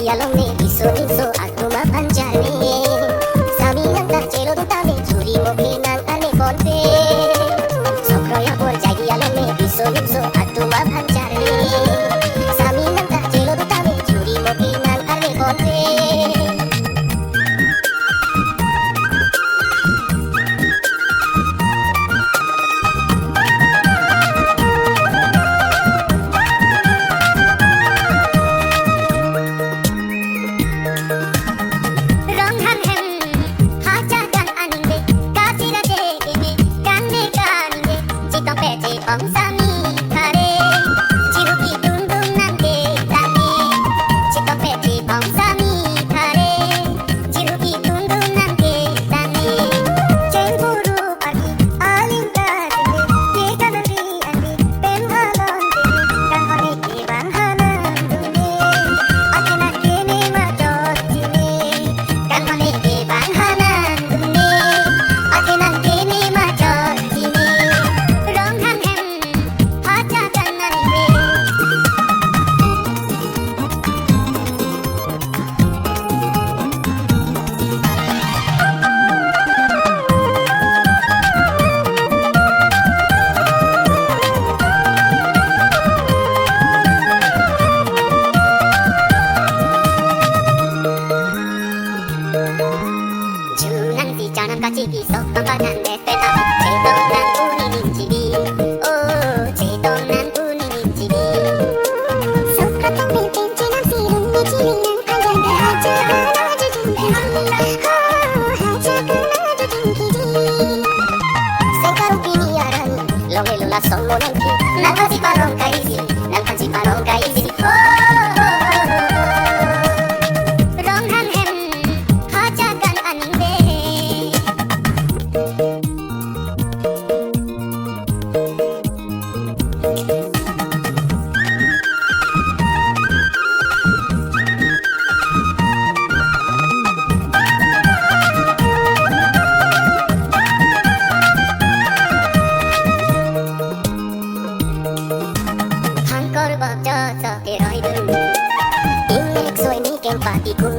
Alone, miso miso aku makan jale. Sami nang tak celo tu tame, curi mobil nang ane konte. Sokroya bol jadi alone, miso miso aku makan jale. Sami nang tak celo tu tame, curi mobil nang ane konte. 같이 비서 뻔뻔한 내 빼다 제동난 우리 집이 오 제동난 우리 집이 속았던 내 뺀지난 씨름 내 집이는 한잔 하자 끊어져 둥기지 하자 끊어져 둥기지 생가로 비니아라니 롱헬루라 성모난키 난 하지 바롱가이지 난 하지 바롱가이지 Hangkor bọc cho sợ kê roi đừng Yên nhạc xuôi mi kèm phá tì cua